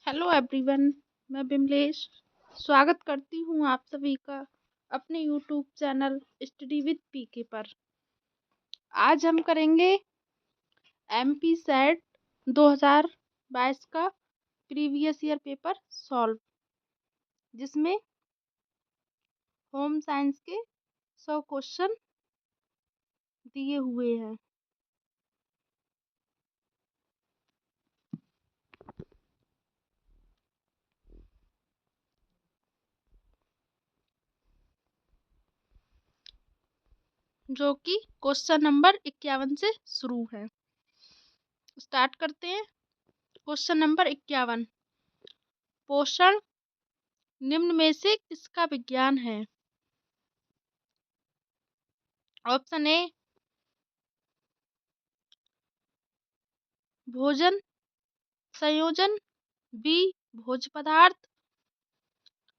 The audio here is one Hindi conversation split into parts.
Hello everyone. मैं बिमलेश स्वागत करती हूँ आप सभी का अपने यूट्यूब चैनल स्टडी विद पीके पर। आज हम करेंगे एमपी सेट 2022 का प्रीवियस ईयर पेपर सॉल्व, जिसमें होम साइंस के 100 क्वेश्चन दिए हुए हैं। जो कि क्वेश्चन नंबर 51 से शुरू है। स्टार्ट करते हैं। क्वेश्चन नंबर 51, पोषण निम्न में से किसका विज्ञान है? ऑप्शन ए भोजन संयोजन, बी भोज्य पदार्थ,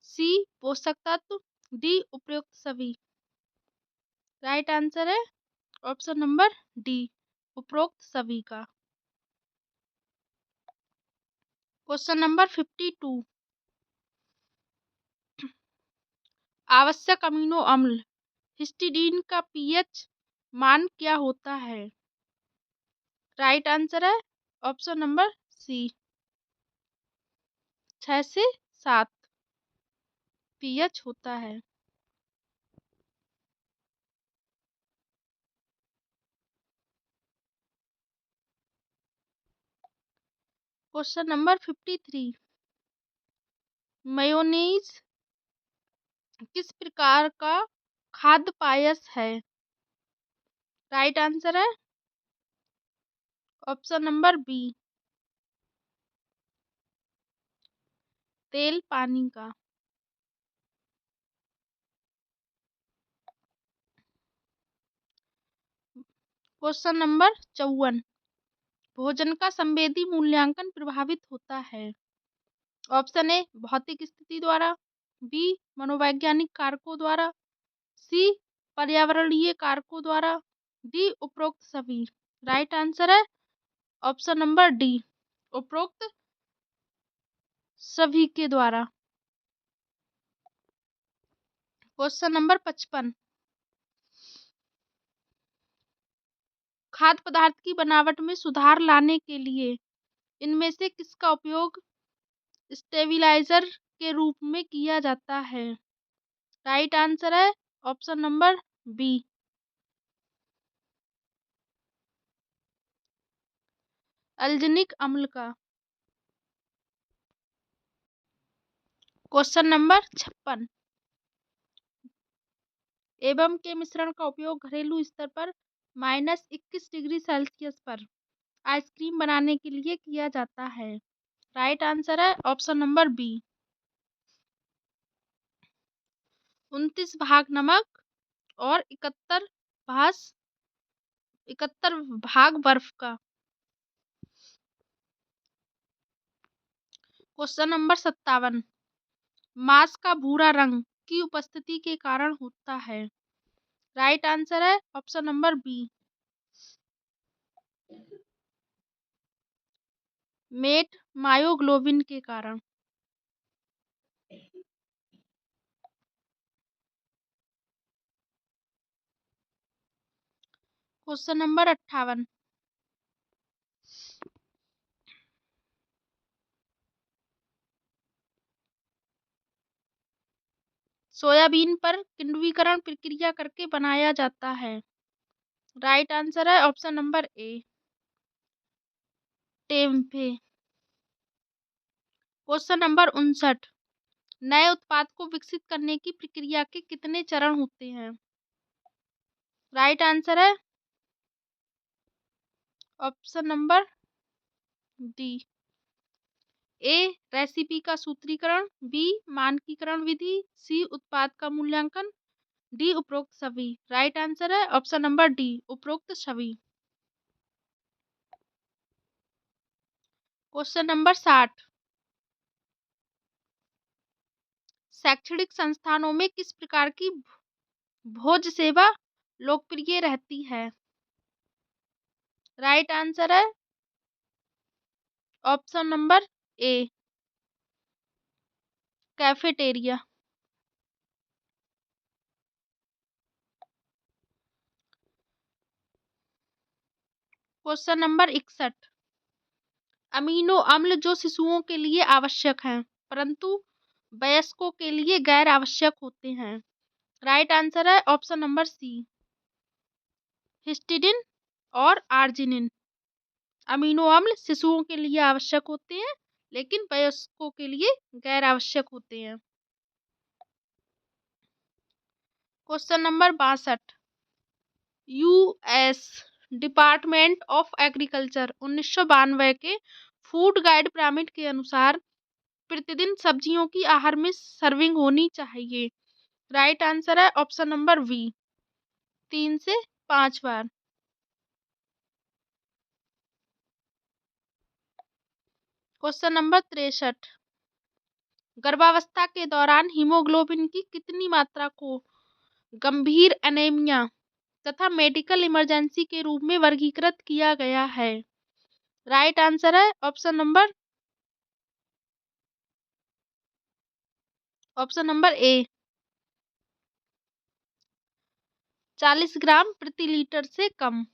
सी पोषक तत्व, डी उपयुक्त सभी। राइट आंसर है ऑप्शन नंबर डी, उपरोक्त सभी का। क्वेश्चन नंबर 52, आवश्यक अमीनो अम्ल हिस्टिडीन का पीएच मान क्या होता है? राइट आंसर है ऑप्शन नंबर सी, 6 से 7 पीएच होता है। क्वेश्चन नंबर 53, मेयोनीज किस प्रकार का खाद्य पायस है? राइट आंसर है ऑप्शन नंबर बी, तेल पानी का। क्वेश्चन नंबर 54, भोजन का संवेदी मूल्यांकन प्रभावित होता है? ऑप्शन ए भौतिक स्थिति द्वारा, बी मनोवैज्ञानिक कारकों द्वारा, सी पर्यावरणीय कारकों द्वारा, डी उपरोक्त सभी। राइट आंसर है ऑप्शन नंबर डी, उपरोक्त सभी के द्वारा। क्वेश्चन नंबर 55, खाद्य पदार्थ की बनावट में सुधार लाने के लिए इनमें से किसका उपयोग स्टेबिलाईजर के रूप में किया जाता है? राइट आंसर है ऑप्शन नंबर बी, अल्जिनिक अम्ल का। क्वेश्चन नंबर 56, एवं के मिश्रण का उपयोग घरेलू स्तर पर -21 डिग्री सेल्सियस पर आइसक्रीम बनाने के लिए किया जाता है। राइट आंसर है ऑप्शन नंबर बी, 29 भाग नमक और 71 भाग बर्फ का। क्वेश्चन नंबर 57, मांस का भूरा रंग की उपस्थिति के कारण होता है? राइट आंसर है option number B, met myoglobin के कारण। क्वेश्चन नंबर 58, सोयाबीन पर किण्विकरण प्रक्रिया करके बनाया जाता है? राइट आंसर है option number A, tempeh. Question number 59, नए उत्पाद को विकसित करने की प्रक्रिया के कितने चरण होते हैं? राइट आंसर है ऑप्शन नंबर डी, ए रेसिपी का सूत्रीकरण, बी मानकीकरण विधि, सी उत्पाद का मूल्यांकन, डी उपरोक्त सभी। राइट आंसर है ऑप्शन नंबर डी, उपरोक्त सभी। क्वेश्चन नंबर 60, शैक्षणिक संस्थानों में किस प्रकार की भोज सेवा लोकप्रिय रहती है? राइट आंसर है ऑप्शन नंबर ए, कैफेटेरिया। Question number 61। अमीनो अम्ल जो शिशुओं के लिए आवश्यक हैं परंतु वयस्कों के लिए गैर आवश्यक होते हैं। राइट आंसर है ऑप्शन नंबर सी, हिस्टिडिन और आर्जिनिन। अमीनो अम्ल शिशुओं के लिए आवश्यक होते हैं लेकिन वयस्कों के लिए गैर आवश्यक होते हैं। Question number 62। US department of agriculture 1992 के फूड गाइड पिरामिड के अनुसार प्रतिदिन सब्जियों की आहार में सर्विंग होनी चाहिए। राइट आंसर है ऑप्शन नंबर बी, 3 से 5 बार। Question number 63। गर्भावस्था के दौरान हीमोग्लोबिन की कितनी मात्रा को गंभीर एनीमिया तथा मेडिकल इमरजेंसी के रूप में वर्गीकृत किया गया है। राइट आंसर है ऑप्शन नंबर ए, 40 ग्राम प्रति लीटर से कम।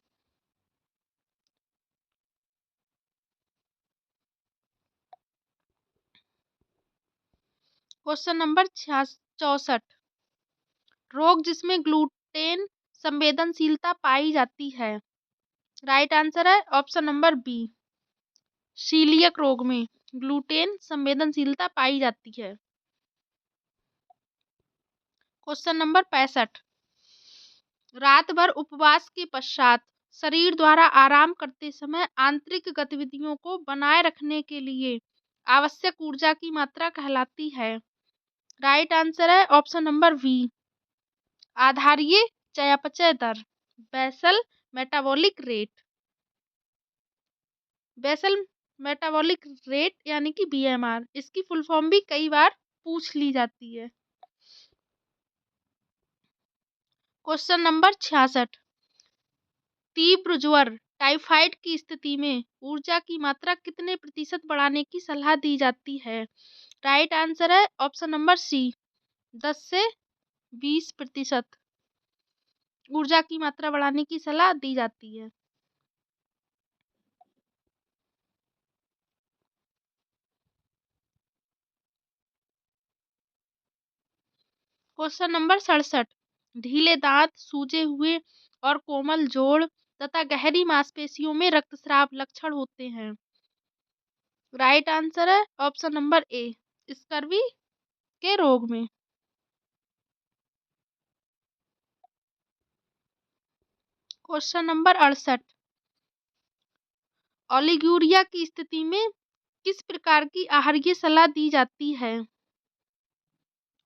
Question number 64। रोग जिसमें ग्लूटेन संवेदनशीलता पाई जाती है। राइट आंसर है ऑप्शन नंबर बी, सीलियक रोग में ग्लूटेन संवेदनशीलता पाई जाती है। Question number 65। रात भर उपवास के पश्चात शरीर द्वारा आराम करते समय आंतरिक गतिविधियों को बनाए रखने के लिए आवश्यक ऊर्जा की मात्रा कहलाती है। राइट आंसर है ऑप्शन नंबर बी, आधारीय चयापचय दर, basal metabolic rate. Basal metabolic rate यानी कि बीएमआर, इसकी फुल फॉर्म भी कई बार पूछ ली जाती है। Question number 66। तीव्र ज्वर टाइफाइड की स्थिति में ऊर्जा की मात्रा कितने प्रतिशत बढ़ाने की सलाह दी जाती है। राइट आंसर है ऑप्शन नंबर सी, 10 से 20% ऊर्जा की मात्रा बढ़ाने की सलाह दी जाती है। Question number 67। ढीले दांत, सूजे हुए और कोमल जोड़ तथा गहरी मांसपेशियों में रक्तस्राव लक्षण होते हैं। राइट आंसर है ऑप्शन नंबर ए, स्कर्वी के रोग में। Question number 68। ओलिगुरिया की स्थिति में किस प्रकार की आहार्य सलाह दी जाती है।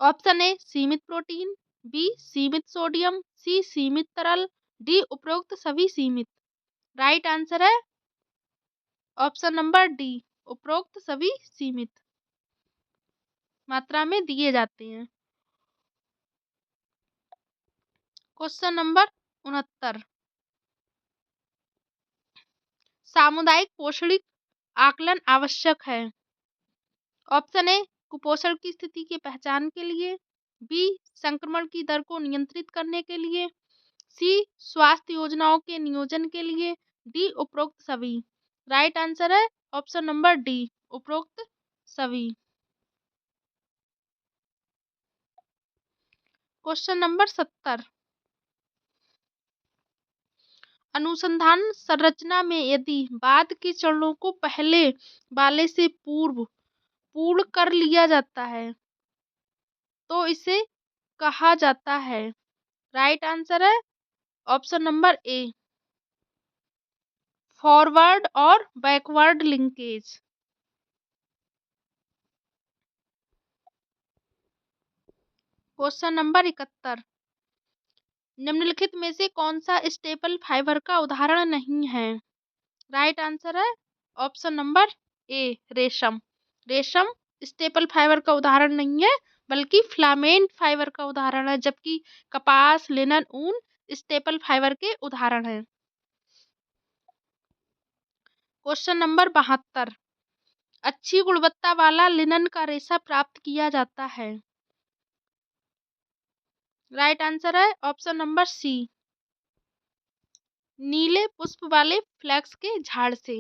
ऑप्शन ए, सीमित प्रोटीन, बी सीमित सोडियम, सी सीमित तरल, डी उपरोक्त सभी सीमित। राइट आंसर है ऑप्शन नंबर डी, उपरोक्त सभी सीमित मात्रा में दिए जाते हैं। Question number 69। सामुदायिक पोषणिक आकलन आवश्यक है। ऑप्शन ए, कुपोषण की स्थिति की पहचान के लिए, बी संक्रमण की दर को नियंत्रित करने के लिए, सी स्वास्थ्य योजनाओं के नियोजन के लिए, डी उपरोक्त सभी। राइट आंसर है ऑप्शन नंबर डी, उपरोक्त सभी। Question number 70। अनुसंधान संरचना में यदि बाद के चरणों को पहले वाले से पूर्ण कर लिया जाता है तो इसे कहा जाता है। राइट आंसर है ऑप्शन नंबर ए, फॉरवर्ड और बैकवर्ड लिंकेज। Question number 71। निम्नलिखित में से कौन सा स्टेपल फाइबर का उदाहरण नहीं है। राइट आंसर है ऑप्शन नंबर ए, रेशम। रेशम स्टेपल फाइबर का उदाहरण नहीं है बल्कि फिलामेंट फाइबर का उदाहरण है, जबकि कपास, लिनन, ऊन स्टेपल फाइबर के उदाहरण हैं। Question number 72। अच्छी गुणवत्ता वाला लिनन का रेशा प्राप्त किया जाता है? राइट आंसर है ऑप्शन नंबर सी, नीले पुष्प वाले फ्लैक्स के झाड़ से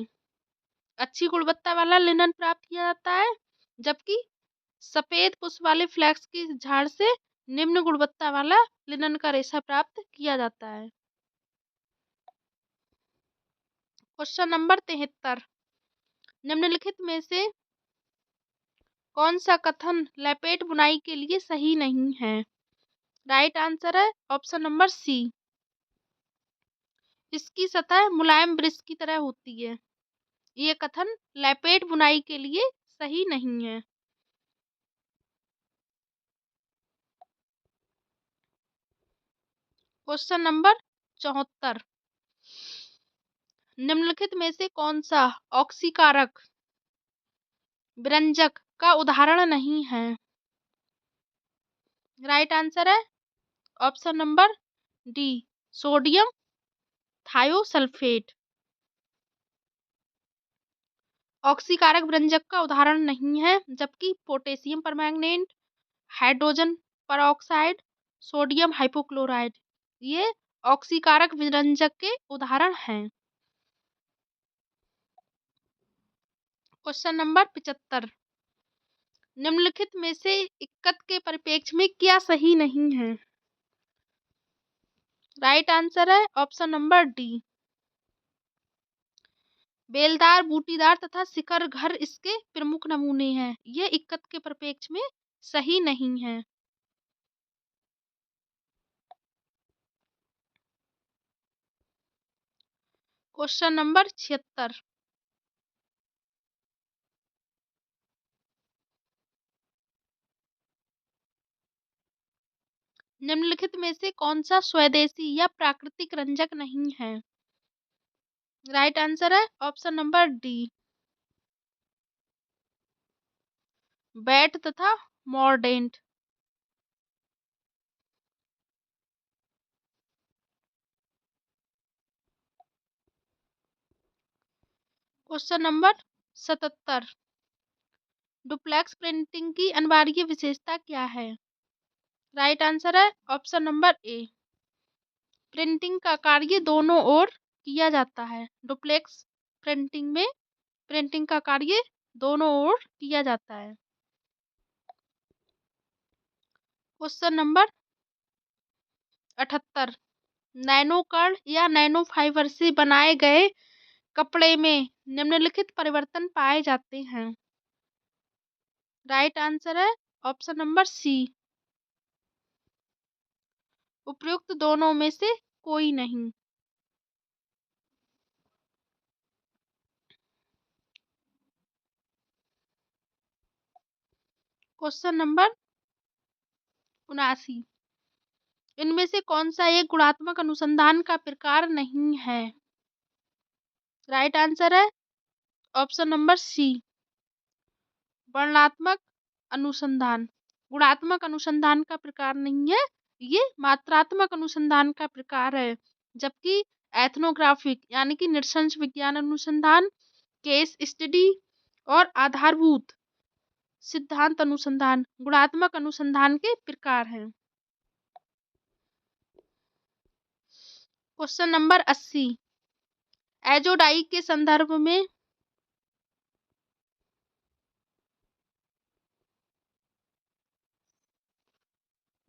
अच्छी गुणवत्ता वाला लिनन प्राप्त किया जाता है, जबकि सफेद पुष्प वाले फ्लैक्स के झाड़ से निम्न गुणवत्ता वाला लिनन का रेशा प्राप्त किया जाता है। क्वेश्चन नंबर 73, निम्नलिखित में से कौन सा कथन लपेट बुनाई के लिए सही नहीं है? राइट आंसर है ऑप्शन नंबर सी, इसकी सतह मुलायम ब्रश की तरह होती है। ये कथन लपेट बुनाई के लिए सही नहीं है। क्वेश्चन नंबर 74, निम्नलिखित में से कौन सा ऑक्सीकारक व्यंजक का उदाहरण नहीं है? राइट आंसर है option number D, sodium thiosulphate. ऑक्सीकारक व्यंजक का उदाहरण नहीं है, जबकि potassium permanganate, hydrogen peroxide, sodium hypochloride ये ऑक्सीकारक व्यंजक के उदाहरण हैं। क्वेश्चन नंबर 75, निम्नलिखित में से इक्कत के परिप्रेक्ष्य में क्या सही नहीं है? राइट आंसर है ऑप्शन नंबर डी, बेलदार, बूटीदार तथा शिखर घर इसके प्रमुख नमूने हैं। ये इक्कत के परिप्रेक्ष्य में सही नहीं है। क्वेश्चन नंबर 76, निम्नलिखित में से कौन सा स्वदेशी या प्राकृतिक रंजक नहीं है? राइट आंसर है ऑप्शन नंबर डी, बैट तथा mordant. Question number 77, duplex printing की अनिवार्य विशेषता क्या है? राइट आंसर है ऑप्शन नंबर ए, प्रिंटिंग का कार्य दोनों ओर किया जाता है। डुप्लेक्स प्रिंटिंग में प्रिंटिंग का कार्य दोनों ओर किया जाता है। क्वेश्चन नंबर 78, नैनो कर्ण या नैनो फाइबर से बनाए गए कपड़े में निम्नलिखित परिवर्तन पाए जाते हैं? राइट आंसर है ऑप्शन नंबर सी, उपयुक्त दोनों में से कोई नहीं। क्वेश्चन नंबर 79, इनमें से कौन सा एक गुणात्मक अनुसंधान का प्रकार नहीं है? राइट आंसर है ऑप्शन नंबर सी, वर्णनात्मक अनुसंधान। गुणात्मक अनुसंधान का प्रकार नहीं है, ये मात्रात्मक अनुसंधान का प्रकार है। जबकि एथनोग्राफिक यानी कि नृशंस विज्ञान अनुसंधान, केस स्टडी और आधारभूत सिद्धांत अनुसंधान गुणात्मक अनुसंधान के प्रकार हैं। क्वेश्चन नंबर 80, एजोडाई के संदर्भ में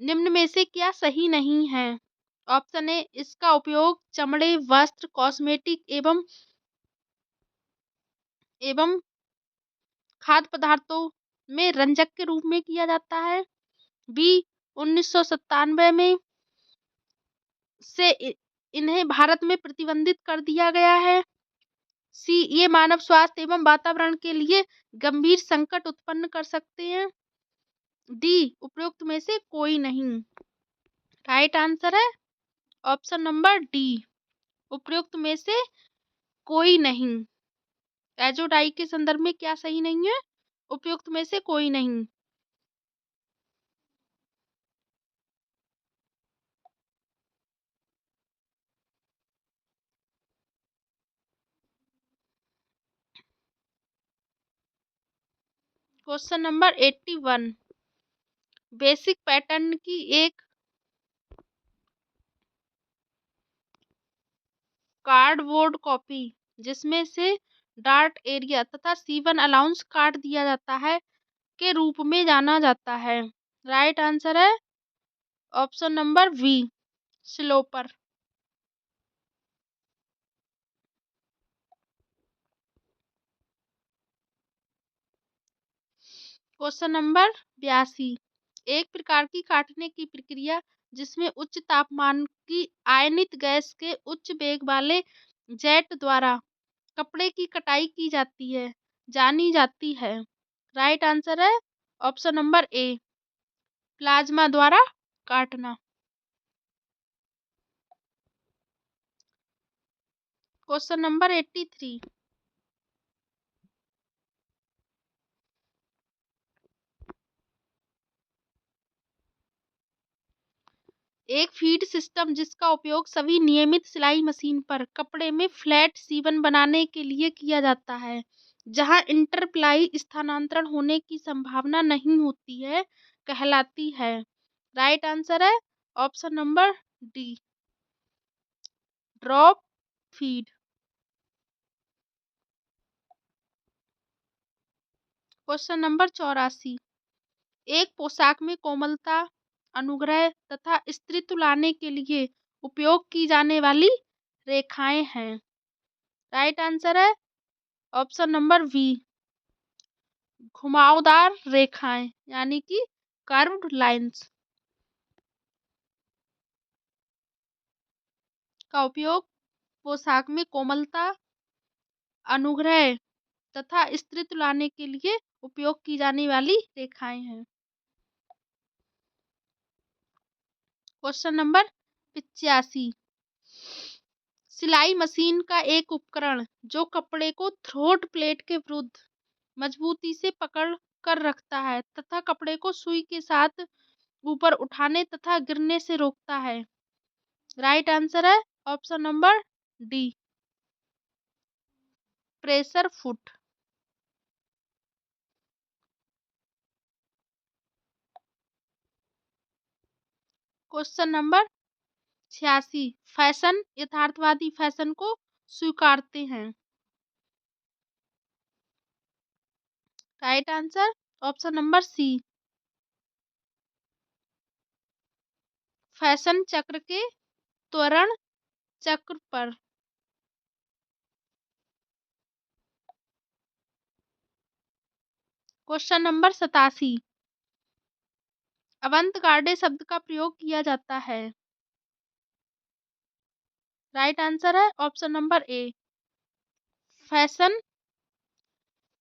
निम्न में से क्या सही नहीं है? ऑप्शन ए, इसका उपयोग चमड़े, वस्त्र, कॉस्मेटिक एवं खाद्य पदार्थों में रंजक के रूप में किया जाता है। बी, 1997 में से इन्हें भारत में प्रतिबंधित कर दिया गया है। सी, ये मानव स्वास्थ्य एवं वातावरण के लिए गंभीर संकट उत्पन्न कर सकते हैं। डी, उपयुक्त में से कोई नहीं। राइट आंसर है ऑप्शन नंबर डी, उपयुक्त में से कोई नहीं। एजोडाई के संदर्भ में क्या सही नहीं है? उपयुक्त में से कोई नहीं। क्वेश्चन नंबर 81, बेसिक पैटर्न की एक कार्डबोर्ड कॉपी जिसमें से डार्ट एरिया तथा C1 अलाउंस काट दिया जाता है के रूप में जाना जाता है। राइट आंसर है option number B, sloper. Question number 82, एक प्रकार की काटने की प्रक्रिया जिसमें उच्च तापमान की आयनित गैस के उच्च वेग वाले जेट द्वारा कपड़े की कटाई की जाती है जानी जाती है। राइट आंसर है ऑप्शन नंबर ए, प्लाज्मा द्वारा काटना। क्वेश्चन नंबर 83, एक फीड सिस्टम जिसका उपयोग सभी नियमित सिलाई मशीन पर कपड़े में फ्लैट C1 बनाने के लिए किया जाता है जहां इंटरप्लाई स्थानांतरण होने की संभावना नहीं होती है कहलाती है। राइट आंसर है option number D, drop feed. Question number 84, एक पोशाक में कोमलता, अनुग्रह तथा स्त्रीत्व लाने के लिए उपयोग की जाने वाली रेखाएं हैं। राइट आंसर है ऑप्शन नंबर बी, घुमावदार रेखाएं यानी कि कर्व्ड लाइंस का उपयोग पोशाक में कोमलता, अनुग्रह तथा स्त्रीत्व लाने के लिए उपयोग की जाने वाली रेखाएं हैं। क्वेश्चन नंबर 85, सिलाई मशीन का एक उपकरण जो कपड़े को थ्रोट प्लेट के विरुद्ध मजबूती से पकड़ कर रखता है तथा कपड़े को सुई के साथ ऊपर उठाने तथा गिरने से रोकता है। राइट आंसर है option number D, pressure foot. Question number 86, fashion यथार्थवादी फैशन को स्वीकारते हैं। Right answer option number C, fashion चक्र के त्वरण चक्र पर। क्वेश्चन नंबर 87, अवंत-गार्डे शब्द का प्रयोग किया जाता है। राइट आंसर है ऑप्शन नंबर ए, फैशन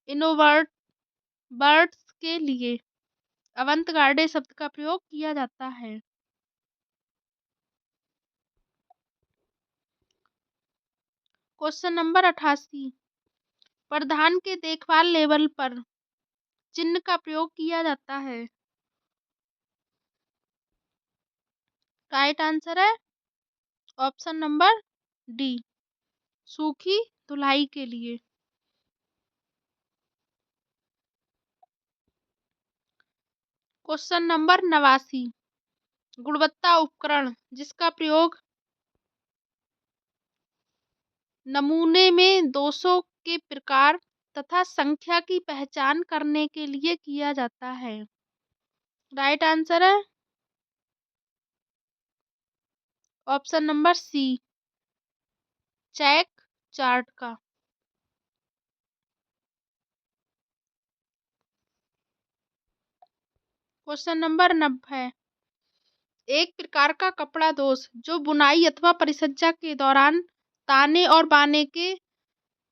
इनोवर्ट बर्ड्स के लिए अवंत-गार्डे शब्द का प्रयोग किया जाता है। क्वेश्चन नंबर 88, प्रधान के देखभाल लेबल पर चिन्ह का प्रयोग किया जाता है। राइट आंसर है ऑप्शन नंबर डी, सूखी धुलाई के लिए। क्वेश्चन नंबर 89, गुणवत्ता उपकरण जिसका प्रयोग नमूने में दोषों के प्रकार तथा संख्या की पहचान करने के लिए किया जाता है। राइट आंसर है option number C, check chart का। क्वेश्चन नंबर 90, एक प्रकार का कपड़ा दोष जो बुनाई अथवा परिसज्जा के दौरान ताने और बाने के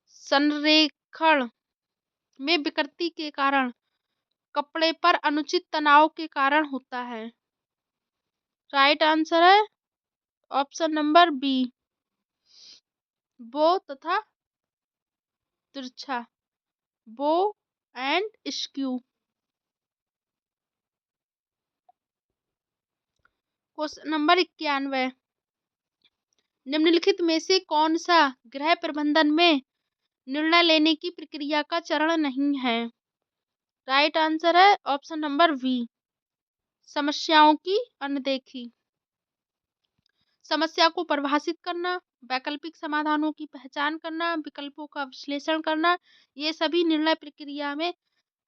संरेखण में विकृति के कारण कपड़े पर अनुचित तनाव के कारण होता है। राइट आंसर है ऑप्शन नंबर बी, बो तथा तिरछा, bow and skew. Question number 91, निम्नलिखित में से कौन सा गृह प्रबंधन में निर्णय लेने की प्रक्रिया का चरण नहीं है। राइट आंसर है ऑप्शन नंबर बी, समस्याओं की अनदेखी। समस्या को परिभाषित करना, वैकल्पिक समाधानों की पहचान करना, विकल्पों का विश्लेषण करना, ये सभी निर्णय प्रक्रिया में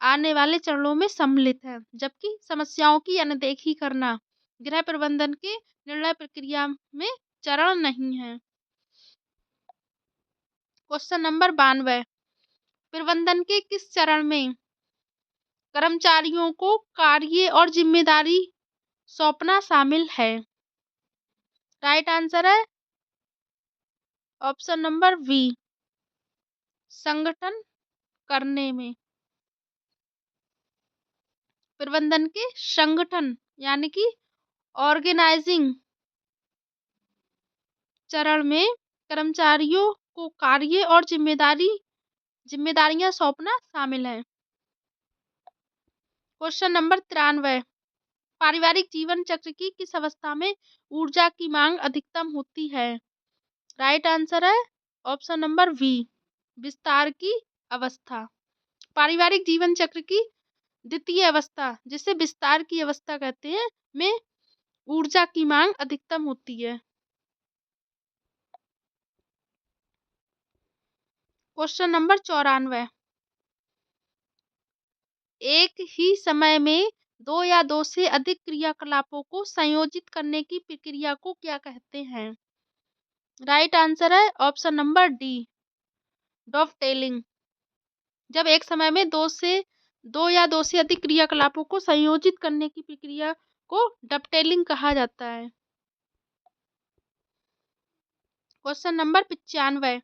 आने वाले चरणों में सम्मिलित है। जबकि समस्याओं की अनदेखी करना गृह प्रबंधन के निर्णय प्रक्रिया में चरण नहीं है। क्वेश्चन नंबर 92, प्रबंधन के किस चरण में कर्मचारियों को कार्य और जिम्मेदारी सौंपना शामिल है? राइट आंसर है ऑप्शन नंबर बी, संगठन करने में। प्रबंधन के संगठन यानी कि ऑर्गेनाइजिंग चरण में कर्मचारियों को कार्य और जिम्मेदारियां सौंपना शामिल है। क्वेश्चन नंबर 93, पारिवारिक जीवन चक्र की किस अवस्था में ऊर्जा की मांग अधिकतम होती है? राइट आंसर है ऑप्शन नंबर बी, विस्तार की अवस्था। पारिवारिक जीवन चक्र की द्वितीय अवस्था, जिसे विस्तार की अवस्था कहते हैं, में ऊर्जा की मांग अधिकतम होती है। क्वेश्चन नंबर 94, एक ही समय में दो या दो से अधिक क्रियाकलापों को संयोजित करने की प्रक्रिया को क्या कहते हैं? राइट आंसर है ऑप्शन नंबर डी, डॉवटेलिंग। जब एक समय में दो से अधिक क्रियाकलापों को संयोजित करने की प्रक्रिया को डॉवटेलिंग कहा जाता है। क्वेश्चन नंबर 95,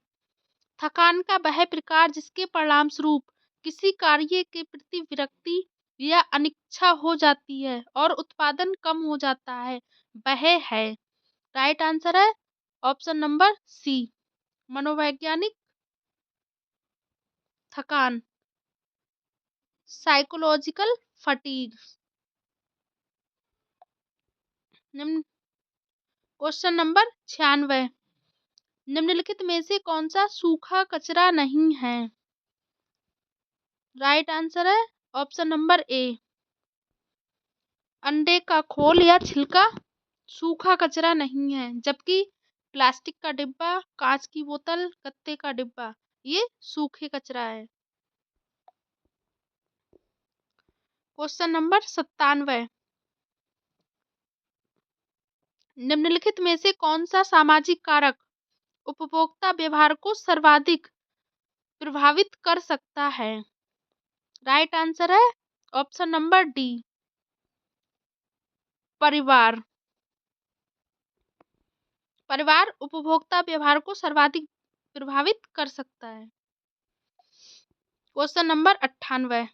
थकान का वह प्रकार जिसके परिणाम स्वरूप किसी कार्य के प्रति विरक्ति या अनिच्छा हो जाती है और उत्पादन कम हो जाता है, वह है? राइट आंसर है ऑप्शन नंबर सी, मनोवैज्ञानिक थकान, साइकोलॉजिकल फटीग। निम्न क्वेश्चन नंबर 96, निम्नलिखित में से कौन सा सूखा कचरा नहीं है? राइट आंसर है ऑप्शन नंबर ए, अंडे का खोल या छिलका सूखा कचरा नहीं है, जबकि प्लास्टिक का डिब्बा, कांच की बोतल, गत्ते का डिब्बा ये सूखे कचरा है। क्वेश्चन नंबर 97, निम्नलिखित में से कौन सा सामाजिक कारक उपभोक्ता व्यवहार को सर्वाधिक प्रभावित कर सकता है? राइट आंसर है ऑप्शन नंबर डी, परिवार। परिवार उपभोक्ता व्यवहार को सर्वाधिक प्रभावित कर सकता है। क्वेश्चन नंबर 98,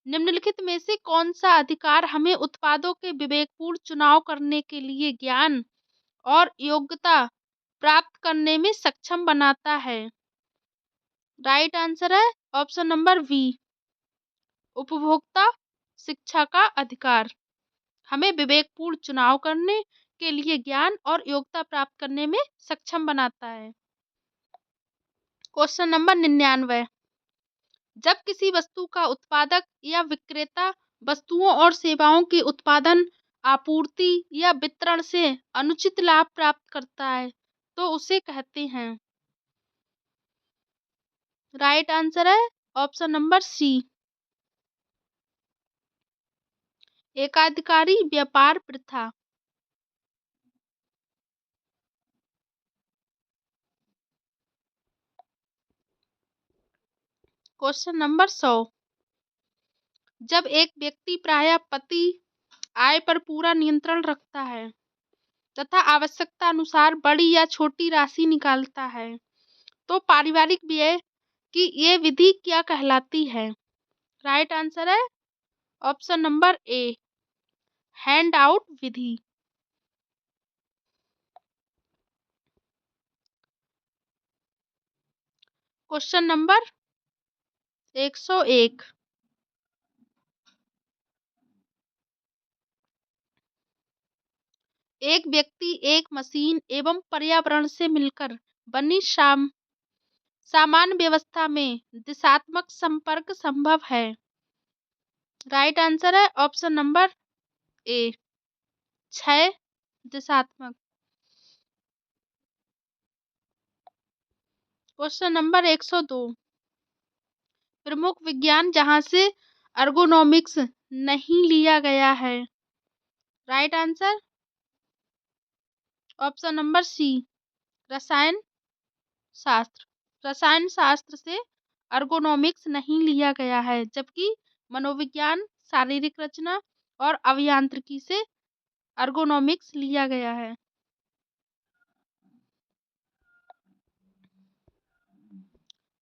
निम्नलिखित में से कौन सा अधिकार हमें उत्पादों के विवेकपूर्ण चुनाव करने के लिए ज्ञान और योग्यता प्राप्त करने में सक्षम बनाता है? राइट आंसर है ऑप्शन नंबर बी, उपभोक्ता शिक्षा का अधिकार हमें विवेकपूर्ण चुनाव करने के लिए ज्ञान और योग्यता प्राप्त करने में सक्षम बनाता है। क्वेश्चन नंबर 99, जब किसी वस्तु का उत्पादक या विक्रेता वस्तुओं और सेवाओं के उत्पादन, आपूर्ति या वितरण से अनुचित लाभ प्राप्त करता है तो उसे कहते हैं? राइट आंसर है ऑप्शन नंबर सी, एकाधिकारी व्यापार प्रथा। क्वेश्चन नंबर 100, जब एक व्यक्ति प्रायः पति आय पर पूरा नियंत्रण रखता है तथा आवश्यकता अनुसार बड़ी या छोटी राशि निकालता है तो पारिवारिक व्यय की ये विधि क्या कहलाती है? राइट आंसर है ऑप्शन नंबर ए, हैंड आउट विधि। क्वेश्चन नंबर 101, एक व्यक्ति एक मशीन एवं पर्यावरण से मिलकर बनी सामान्य व्यवस्था में दिशात्मक संपर्क संभव है? राइट आंसर है ऑप्शन नंबर ए 6 दिशात्मक। क्वेश्चन नंबर 102, प्रमुख विज्ञान जहां से अर्गोनॉमिक्स नहीं लिया गया है? Right answer option number C रसायन शास्त्र। रसायन शास्त्र से अर्गोनॉमिक्स नहीं लिया गया है, जबकि मनोविज्ञान, शारीरिक रचना और अभियांत्रिकी से अर्गोनॉमिक्स लिया गया है।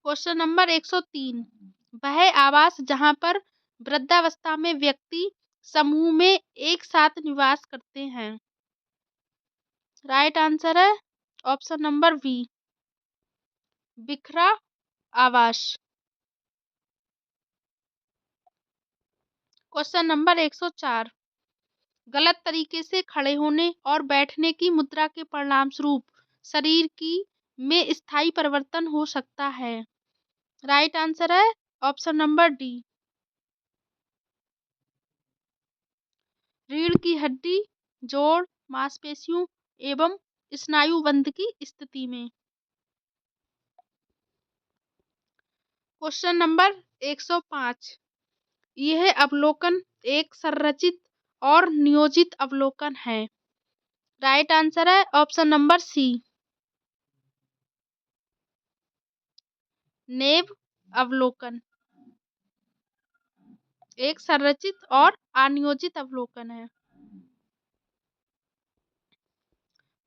क्वेश्चन नंबर 103, वह आवास जहां पर वृद्धावस्था में व्यक्ति समूह में एक साथ निवास करते हैं? राइट आंसर है ऑप्शन नंबर बी बिखरा आवास। क्वेश्चन नंबर 104, गलत तरीके से खड़े होने और बैठने की मुद्रा के परिणाम स्वरूप शरीर की में स्थायी परिवर्तन हो सकता है? राइट आंसर है ऑप्शन नंबर डी रीढ़ की हड्डी, जोड़, मांसपेशियों एवं स्नायु बंध की स्थिति में। क्वेश्चन नंबर 105, यह अवलोकन एक संरचित और नियोजित अवलोकन है? राइट आंसर है ऑप्शन नंबर सी नेव अवलोकन। एक संरचित और अनियोजित अवलोकन है।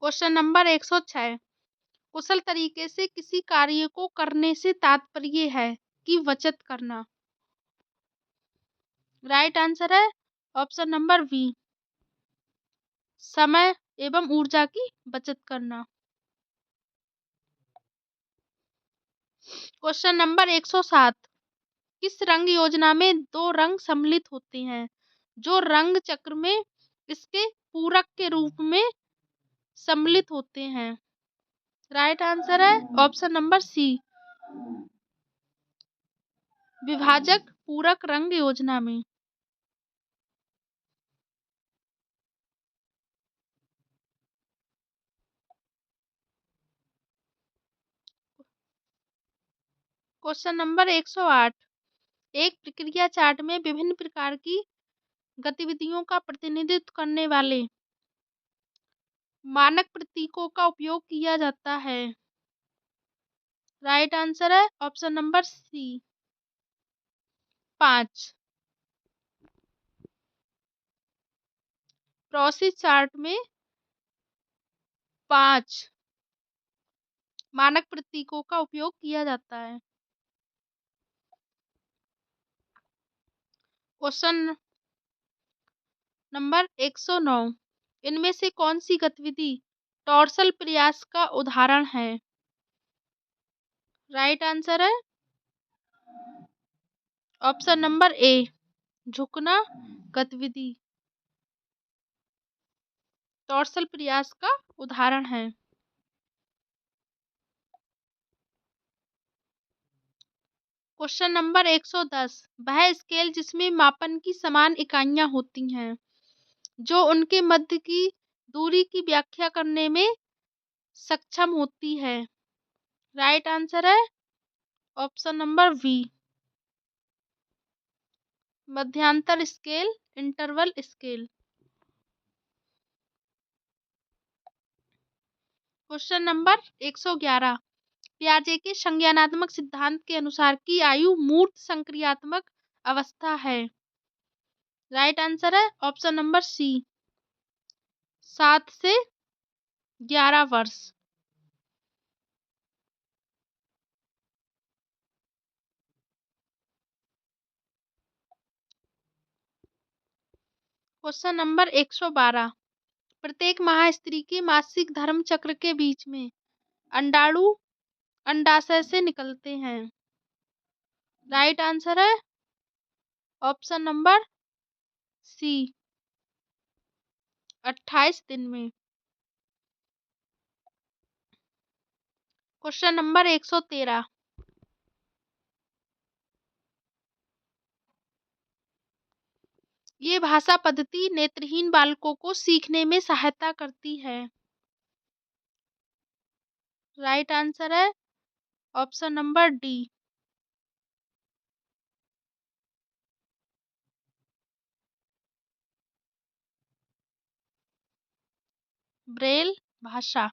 क्वेश्चन नंबर 106, कुशल तरीके से किसी कार्य को करने से तात्पर्य है कि बचत करना? राइट आंसर है ऑप्शन नंबर बी समय एवं ऊर्जा की बचत करना। क्वेश्चन नंबर 107, किस रंग योजना में दो रंग सम्मिलित होते हैं जो रंग चक्र में इसके पूरक के रूप में सम्मिलित होते हैं? राइट आंसर है ऑप्शन नंबर सी विभाजक पूरक रंग योजना में। क्वेश्चन नंबर 108, एक प्रक्रिया चार्ट में विभिन्न प्रकार की गतिविधियों का प्रतिनिधित्व करने वाले मानक प्रतीकों का उपयोग किया जाता है? राइट आंसर है option number C 5। Process chart में 5 मानक प्रतीकों का उपयोग किया जाता है। क्वेश्चन नंबर 109, इनमें से कौन सी गतिविधि टॉर्सल प्रयास का उदाहरण है? राइट आंसर है ऑप्शन नंबर ए झुकना गतिविधि टॉर्सल प्रयास का उदाहरण है। क्वेश्चन नंबर 110, वह स्केल जिसमें मापन की समान इकाइयां होती हैं जो उनके मध्य की दूरी की व्याख्या करने में सक्षम होती है? राइट आंसर है ऑप्शन नंबर बी मध्यांतर scale interval scale. Question number 111, पियाजे के संज्ञानात्मक सिद्धांत के अनुसार की आयु मूर्त संक्रियात्मक अवस्था है? राइट आंसर है ऑप्शन नंबर सी 7 से 11 वर्ष। क्वेश्चन नंबर 112, प्रत्येक महास्त्री के मासिक धर्म चक्र के बीच में अंडाणु अंडाशय से निकलते हैं? राइट आंसर है ऑप्शन नंबर सी 28 दिन में। क्वेश्चन नंबर 113, ये भाषा पद्धति नेत्रहीन बालकों को सीखने में सहायता करती है। राइट आंसर है ऑप्शन नंबर डी, ब्रेल भाषा।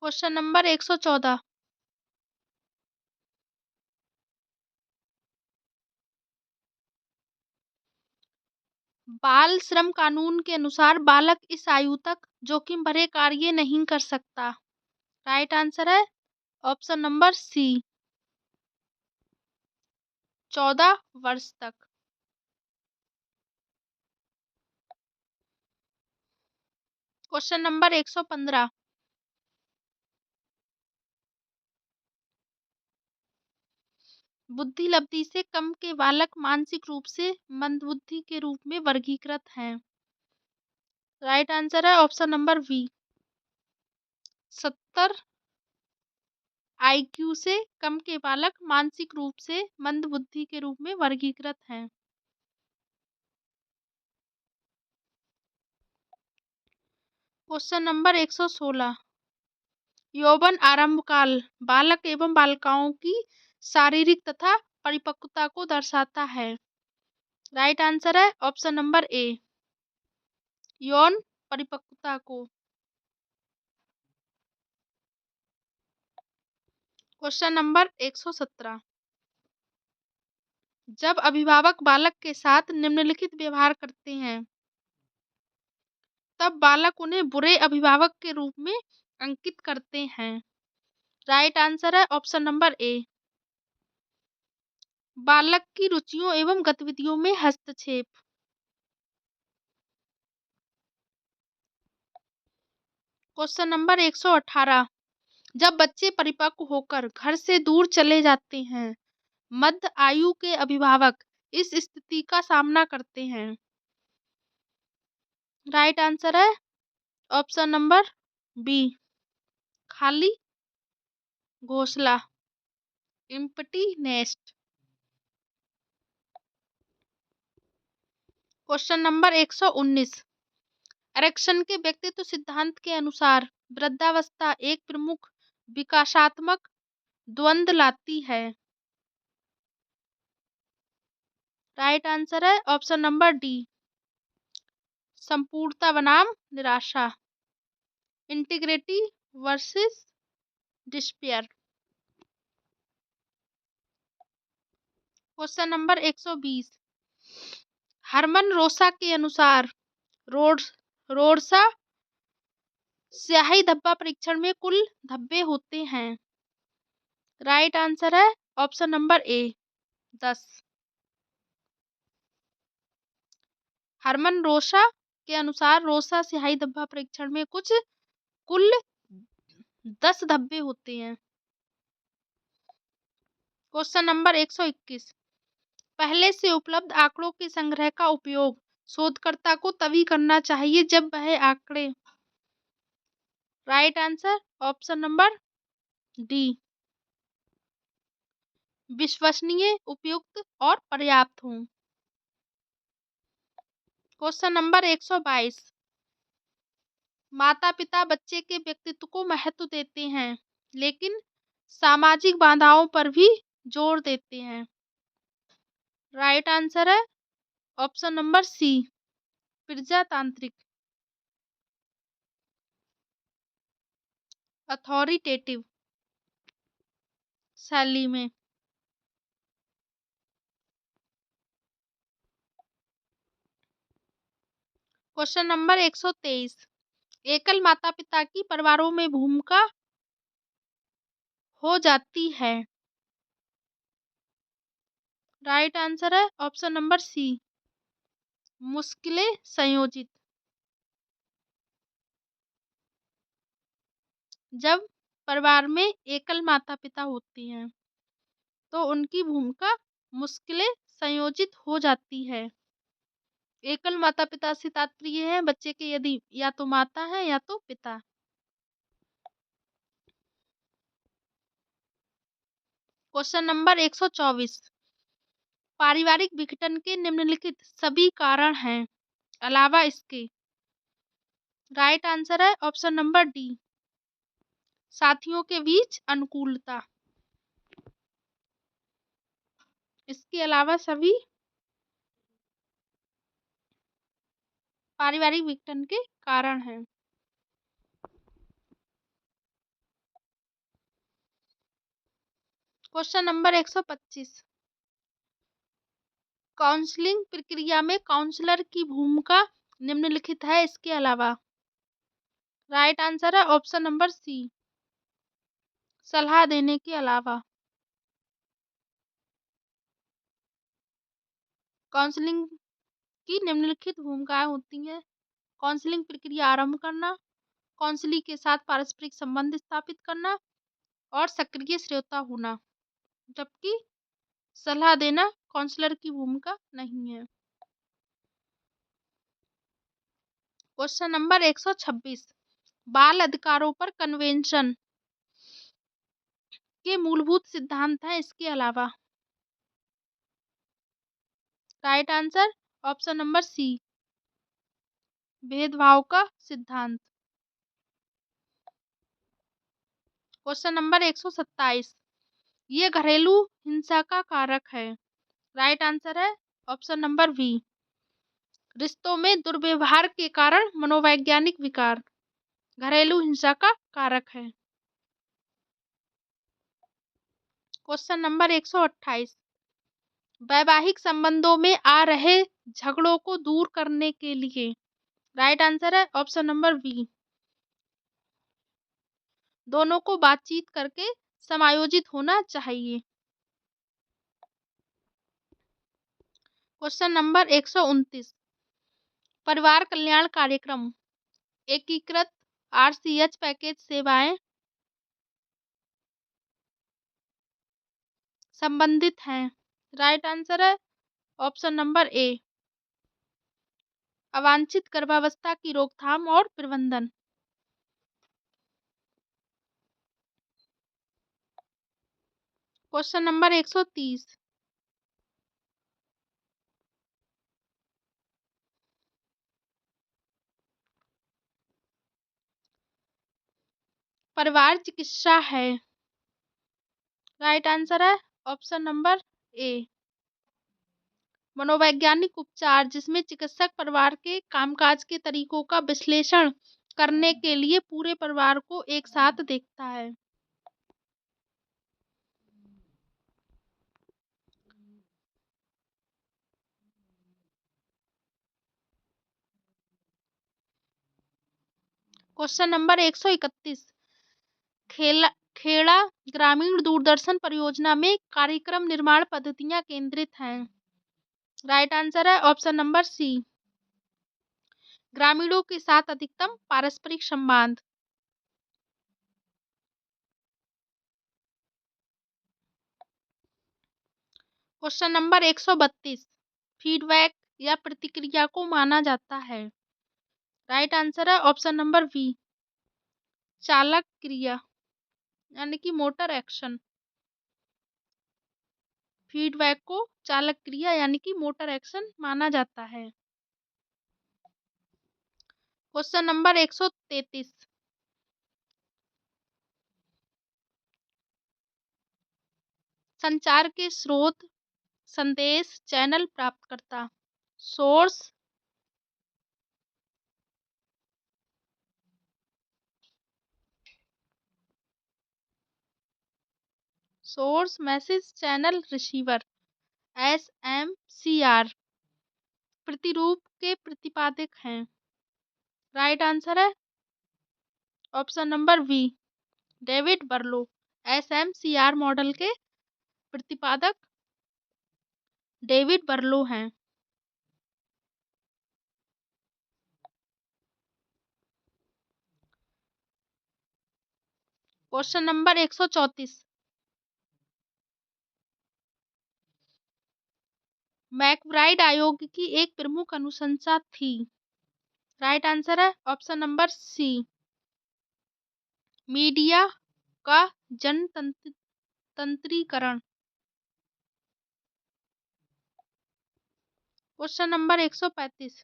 Question number 114। बाल श्रम कानून के अनुसार बालक इस आयु तक जोखिम भरे कार्य नहीं कर सकता। राइट आंसर है ऑप्शन नंबर सी, 14 वर्ष तक। Question number 115। बुद्धि लब्धि से कम के बालक मानसिक रूप से मंदबुद्धि के रूप में वर्गीकृत हैं। राइट आंसर है ऑप्शन नंबर बी, 70 IQ से कम के बालक मानसिक रूप से मंदबुद्धि के रूप में वर्गीकृत हैं। Question number 116। यौवन आरंभ काल बालक एवं बालिकाओं की शारीरिक तथा परिपक्वता को दर्शाता है। राइट आंसर है ऑप्शन नंबर ए, यौन परिपक्वता को। Question number 117। जब अभिभावक बालक के साथ निम्नलिखित व्यवहार करते हैं तब बालक उन्हें बुरे अभिभावक के रूप में अंकित करते हैं। राइट आंसर है ऑप्शन नंबर ए, बालक की रुचियों एवं गतिविधियों में हस्तक्षेप। Question number 118। जब बच्चे परिपक्व होकर घर से दूर चले जाते हैं मध्य आयु के अभिभावक इस स्थिति का सामना करते हैं। राइट आंसर है ऑप्शन नंबर बी, खाली घोंसला, empty nest. Question number 119। Erikson के व्यक्तित्व सिद्धांत के अनुसार वृद्धावस्था एक प्रमुख विकासात्मक द्वंद्व लाती है। राइट आंसर है ऑप्शन नंबर डी, संपूर्णता बनाम निराशा, integrity versus despair. Question number 120। Herman Rosa के अनुसार रोडसा स्याही धब्बा परीक्षण में कुल धब्बे होते हैं। राइट आंसर है ऑप्शन नंबर ए, 10। हरमन रोसा के अनुसार रोसा स्याही धब्बा परीक्षण में कुल 10 धब्बे होते हैं। Question number 121। पहले से उपलब्ध आंकड़ों के संग्रह का उपयोग शोधकर्ता को तभी करना चाहिए जब वह आंकड़े। Right answer option number D, विश्वसनीय, उपयुक्त और पर्याप्त हों। Question number 122। माता पिता बच्चे के व्यक्तित्व को महत्व देते हैं लेकिन सामाजिक बाधाओं पर भी जोर देते हैं। राइट आंसर है ऑप्शन नंबर सी, प्रजातांत्रिक, अथॉरिटेटिव शैली में। Question number 123। एकल माता पिता की परिवारों में भूमिका हो जाती है। राइट आंसर है ऑप्शन नंबर सी, मुश्किलें संयोजित। जब परिवार में एकल माता पिता होती हैं तो उनकी भूमिका मुश्किलें संयोजित हो जाती है। एकल माता पिता से तात्पर्य है बच्चे के यदि या तो माता है या तो पिता। क्वेश्चन नंबर 124, पारिवारिक विघटन के निम्नलिखित सभी कारण हैं अलावा इसके। राइट आंसर है ऑप्शन नंबर डी, साथियों के बीच अनुकूलता। इसके अलावा सभी पारिवारिक विघटन के कारण हैं। क्वेश्चन नंबर 125, काउंसलिंग प्रक्रिया में काउंसलर की भूमिका निम्नलिखित है इसके अलावा। राइट आंसर है ऑप्शन नंबर सी, सलाह देने के अलावा। काउंसलिंग की निम्नलिखित भूमिकाएं होती हैं: काउंसलिंग प्रक्रिया आरंभ करना, काउंसली के साथ पारस्परिक संबंध स्थापित करना और सक्रिय श्रोता होना, जबकि सलाह देना काउंसलर की भूमिका नहीं है। क्वेश्चन नंबर 126, बाल अधिकारों पर कन्वेंशन के मूलभूत सिद्धांत हैं इसके अलावा। Right answer option number C, भेदभाव का सिद्धांत। क्वेश्चन नंबर 127, ये घरेलू हिंसा का कारक है। राइट आंसर है ऑप्शन नंबर बी, रिश्तों में दुर्व्यवहार के कारण मनोवैज्ञानिक विकार घरेलू हिंसा का कारक है। क्वेश्चन नंबर 128, वैवाहिक संबंधों में आ रहे झगड़ों को दूर करने के लिए। राइट आंसर है ऑप्शन नंबर बी, दोनों को बातचीत करके समायोजित होना चाहिए। क्वेश्चन नंबर 129, परिवार कल्याण कार्यक्रम एकीकृत आरसीएच पैकेज सेवाएं संबंधित हैं। राइट आंसर है ऑप्शन नंबर ए, अवांछित गर्भावस्था की रोकथाम और प्रबंधन। क्वेश्चन नंबर 130, परिवार चिकित्सा है। राइट आंसर है ऑप्शन नंबर ए, मनोवैज्ञानिक उपचार जिसमें चिकित्सक परिवार के कामकाज के तरीकों का विश्लेषण करने के लिए पूरे परिवार को एक साथ देखता है। क्वेश्चन नंबर 131, खेड़ा ग्रामीण दूरदर्शन परियोजना में कार्यक्रम निर्माण पद्धतियां केंद्रित हैं। राइट आंसर है ऑप्शन नंबर सी, ग्रामीणों के साथ अधिकतम पारस्परिक संवाद। क्वेश्चन नंबर 132, फीडबैक या प्रतिक्रिया को माना जाता है। राइट आंसर है ऑप्शन नंबर बी, चालक क्रिया यानी कि मोटर एक्शन। फीडबैक को चालक क्रिया यानी कि मोटर एक्शन माना जाता है। क्वेश्चन नंबर 133, संचार के स्रोत संदेश चैनल प्राप्तकर्ता source message channel receiver SMCR प्रतिरूप के प्रतिपादक हैं। राइट आंसर है option number B, David Berlo SMCR model के प्रतिपादक डेविड बर्लो हैं। क्वेश्चन नंबर 134, मैकब्राइड आयोग की एक प्रमुख अनुशंसा थी। राइट आंसर है ऑप्शन नंबर सी, मीडिया का जनतंत्रीकरण। Question number 135।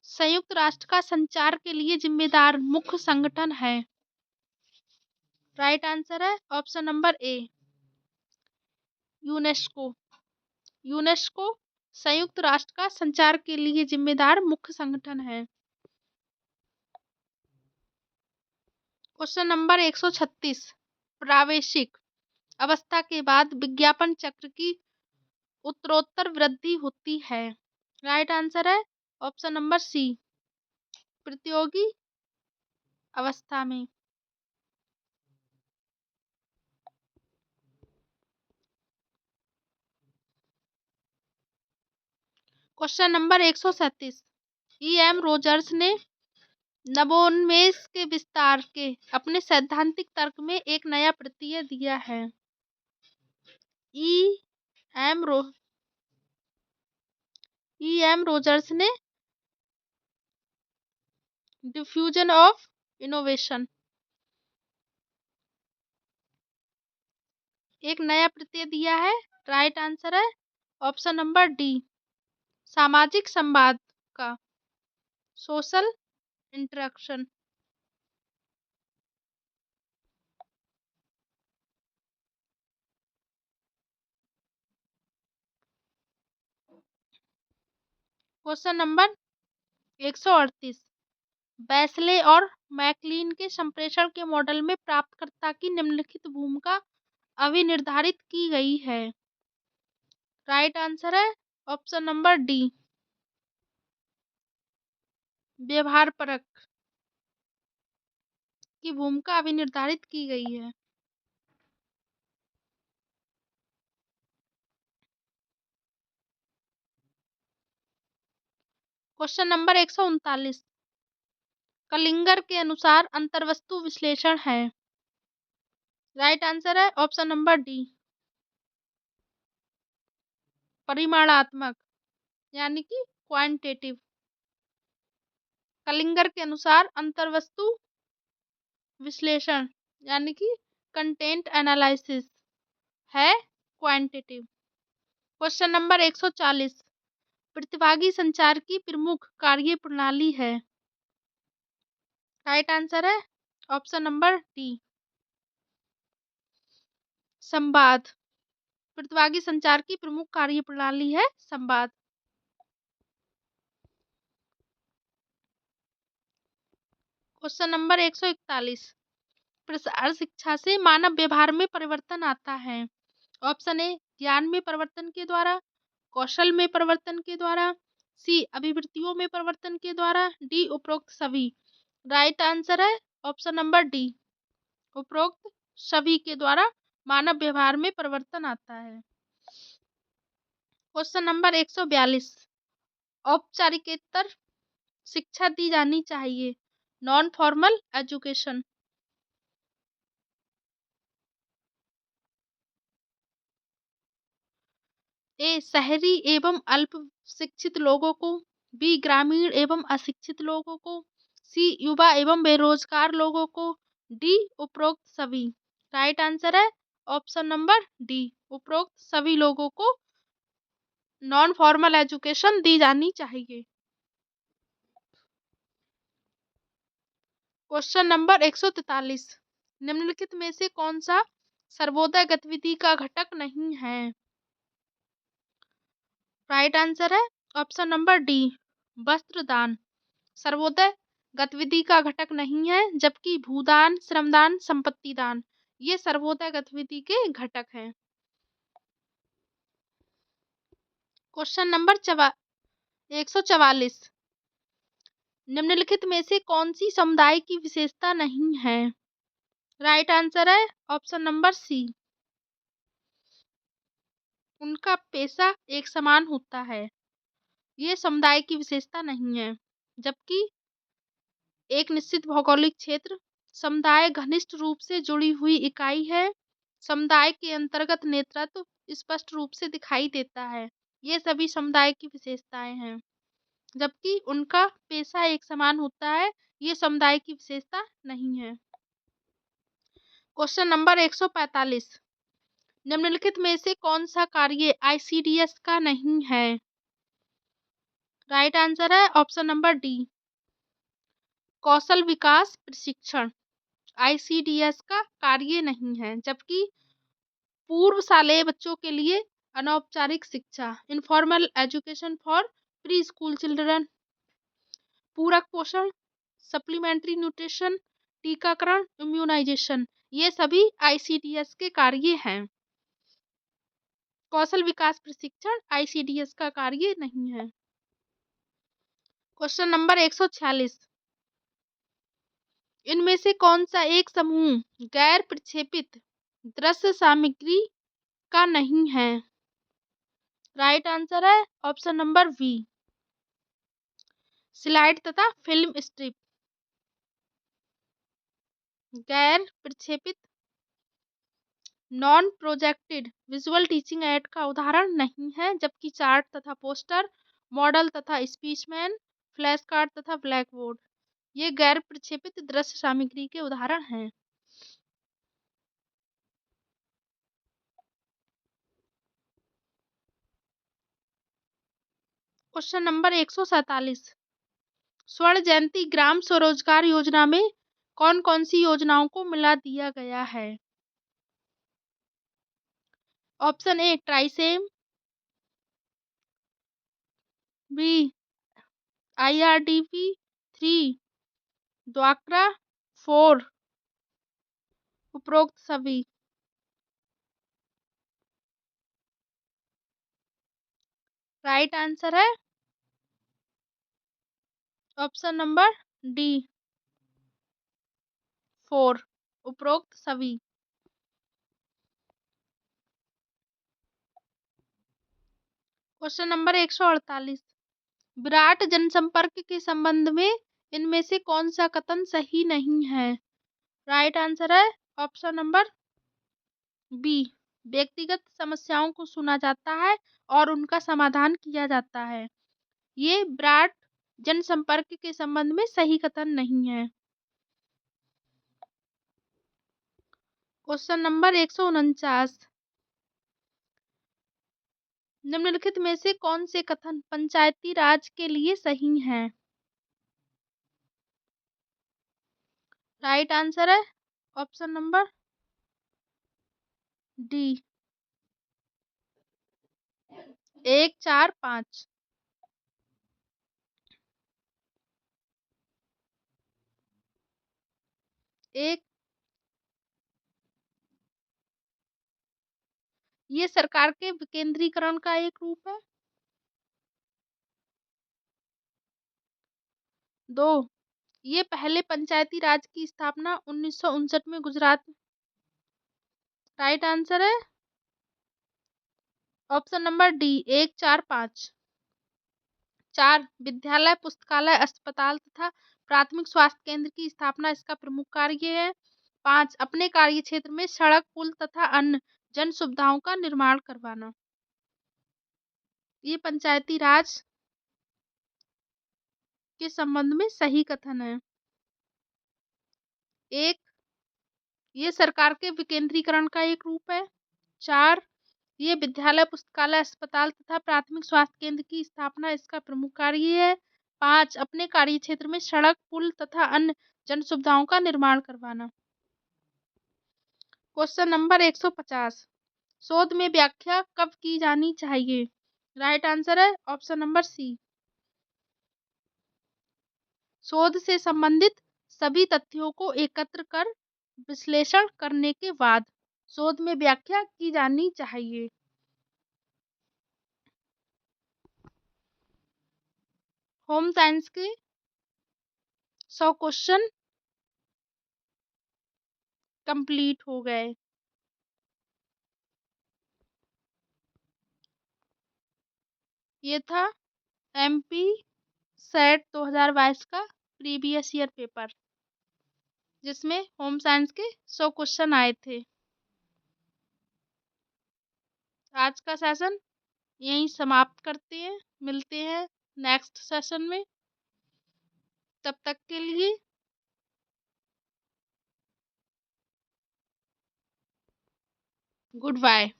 संयुक्त राष्ट्र का संचार के लिए जिम्मेदार मुख्य संगठन है। राइट आंसर है ऑप्शन नंबर ए, यूनेस्को। यूनेस्को संयुक्त राष्ट्र का संचार के लिए जिम्मेदार मुख्य संगठन है। Question number 136। प्रावेशिक अवस्था के बाद विज्ञापन चक्र की उत्तरोत्तर वृद्धि होती है। राइट आंसर है ऑप्शन नंबर सी, प्रतियोगी अवस्था में। Question number 137। ई.एम. रोजर्स ने नवोन्मेष के विस्तार के अपने सैद्धांतिक तर्क में एक नया प्रत्यय दिया है। ई.एम. रोजर्स ने डिफ्यूजन ऑफ इनोवेशन एक नया प्रत्यय दिया है। राइट आंसर है ऑप्शन नंबर डी, सामाजिक संवाद का, सोशल इंटरेक्शन। Question number 138। बैसले और मैकलीन के संप्रेषण के मॉडल में प्राप्तकर्ता की निम्नलिखित भूमिका अभिनिर्धारित की गई है। राइट आंसर है ऑप्शन नंबर डी, व्यवहार परक की भूमिका अभिनिर्धारित की गई है। Question number 139। कलिंगर के अनुसार अंतर्वस्तु विश्लेषण है। राइट आंसर है ऑप्शन नंबर डी, परिमाणात्मक यानी कि क्वांटिटेटिव। कलिंगर के अनुसार अंतर्वस्तु विश्लेषण यानी कि कंटेंट एनालिसिस है क्वांटिटेटिव। Question number 140। प्रतिभागी संचार की प्रमुख कार्यप्रणाली है। राइट आंसर है ऑप्शन नंबर डी, संवाद। प्रतिभागी संचार की प्रमुख कार्यप्रणाली है संवाद। Question number 141। प्रसार शिक्षा से मानव व्यवहार में परिवर्तन आता है। ऑप्शन ए, ज्ञान में परिवर्तन के द्वारा, कौशल में परिवर्तन के द्वारा, सी, अभिवृत्तियों में परिवर्तन के द्वारा, डी, उपरोक्त सभी। राइट आंसर है ऑप्शन नंबर डी, उपरोक्त सभी के द्वारा मानव व्यवहार में परिवर्तन आता है। Question number 142। औपचारिकेतर शिक्षा दी जानी चाहिए, नॉन फॉर्मल एजुकेशन। ए, शहरी एवं अल्प शिक्षित लोगों को, बी, ग्रामीण एवं अशिक्षित लोगों को, सी, युवा एवं बेरोजगार लोगों को, डी, उपरोक्त सभी। राइट आंसर है ऑप्शन नंबर डी, उपरोक्त सभी लोगों को नॉन फॉर्मल एजुकेशन दी जानी चाहिए। Question number 143। निम्नलिखित में से कौन सा सर्वोदय गतिविधि का घटक नहीं है। राइट आंसर है ऑप्शन नंबर डी, वस्त्र दान सर्वोदय गतिविधि का घटक नहीं है, जबकि भूदान, श्रमदान, संपत्ति दान ये सर्वोदय गतिविधि के घटक हैं। Question number 144। निम्नलिखित में से कौन सी समुदाय की विशेषता नहीं है। राइट आंसर है ऑप्शन नंबर सी, उनका पेशा एक समान होता है, ये समुदाय की विशेषता नहीं है। जबकि एक निश्चित भौगोलिक क्षेत्र समुदाय घनिष्ठ रूप से जुड़ी हुई इकाई है, समुदाय के अंतर्गत नेतृत्व स्पष्ट रूप से दिखाई देता है, ये सभी समुदाय की विशेषताएं हैं। जबकि उनका पेशा एक समान होता है, ये समुदाय की विशेषता नहीं है। Question number 145। निम्नलिखित में से कौन सा कार्य आईसीडीएस का नहीं है। राइट आंसर है ऑप्शन नंबर डी, कौशल विकास प्रशिक्षण आईसीडीएस का कार्य नहीं है, जबकि पूर्वशालेय बच्चों के लिए अनौपचारिक शिक्षा informal education for pre school children, पूरक पोषण, सप्लीमेंट्री न्यूट्रिशन, टीकाकरण, इम्यूनाइजेशन, ये सभी आईसीडीएस के कार्य हैं। कौशल विकास प्रशिक्षण आईसीडीएस का कार्य नहीं है। क्वेश्चन नंबर 146, इनमें से कौन सा एक समूह गैर प्रक्षेपित दृश्य सामग्री का नहीं है? राइट आंसर है ऑप्शन नंबर बी, स्लाइड तथा फिल्म स्ट्रिप। गैर प्रक्षेपित non projected visual teaching add का उदाहरण नहीं है, जबकि चार्ट तथा पोस्टर, मॉडल तथा स्पीचमैन, फ्लैश कार्ड तथा ब्लैक बोर्ड, ये गैर प्रक्षेपित दृश्य सामग्री के उदाहरण हैं। क्वेश्चन नंबर 147, स्वर्ण जयंती ग्राम स्वरोजगार योजना में कौन कौन सी योजनाओं को मिला दिया गया है? ऑप्शन ए ट्राइसेम, बी आईआरडीपी, 3 ड्वाक्रा, 4 उपरोक्त सभी। राइट आंसर है ऑप्शन नंबर डी, 4 उपरोक्त सभी। क्वेश्चन नंबर 148, विराट जनसंपर्क के संबंध में इनमें से कौन सा कथन सही नहीं है? राइट आंसर है ऑप्शन नंबर बी, व्यक्तिगत समस्याओं को सुना जाता है और उनका समाधान किया जाता है, ये विराट जनसंपर्क के संबंध में सही कथन नहीं है। क्वेश्चन नंबर 149, निम्नलिखित में से कौन से कथन पंचायती राज के लिए सही हैं? राइट आंसर है ऑप्शन नंबर डी, 1 4 5। एक, ये सरकार के विकेंद्रीकरण का एक रूप है। 2, ये पहले पंचायती राज की स्थापना 1959 में गुजरात। राइट आंसर है ऑप्शन नंबर डी, 1 4 5। 4, विद्यालय, पुस्तकालय, अस्पताल तथा प्राथमिक स्वास्थ्य केंद्र की स्थापना इसका प्रमुख कार्य है। 5, अपने कार्य क्षेत्र में सड़क, पुल तथा अन्य जन सुविधाओं का निर्माण करवाना, ये पंचायती राज के संबंध में सही कथन है। 1, ये सरकार के विकेंद्रीकरण का एक रूप है। 4, ये विद्यालय, पुस्तकालय, अस्पताल तथा प्राथमिक स्वास्थ्य केंद्र की स्थापना इसका प्रमुख कार्य है। 5, अपने कार्य क्षेत्र में सड़क, पुल तथा अन्य जन सुविधाओं का निर्माण करवाना। क्वेश्चन नंबर 150, शोध में व्याख्या कब की जानी चाहिए? राइट आंसर है ऑप्शन नंबर सी, शोध से संबंधित सभी तथ्यों को एकत्र कर विश्लेषण करने के बाद शोध में व्याख्या की जानी चाहिए। होम साइंस के 100 क्वेश्चन कंप्लीट हो गए। ये था एमपी सेट 2022 का प्रीवियस ईयर पेपर, जिसमें होम साइंस के 100 क्वेश्चन आए थे। आज का सेशन यहीं समाप्त करते हैं, मिलते हैं नेक्स्ट सेशन में। तब तक के लिए गुड बाय।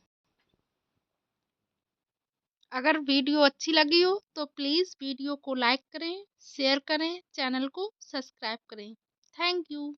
अगर वीडियो अच्छी लगी हो तो प्लीज़ वीडियो को लाइक करें, शेयर करें, चैनल को सब्सक्राइब करें। Thank you.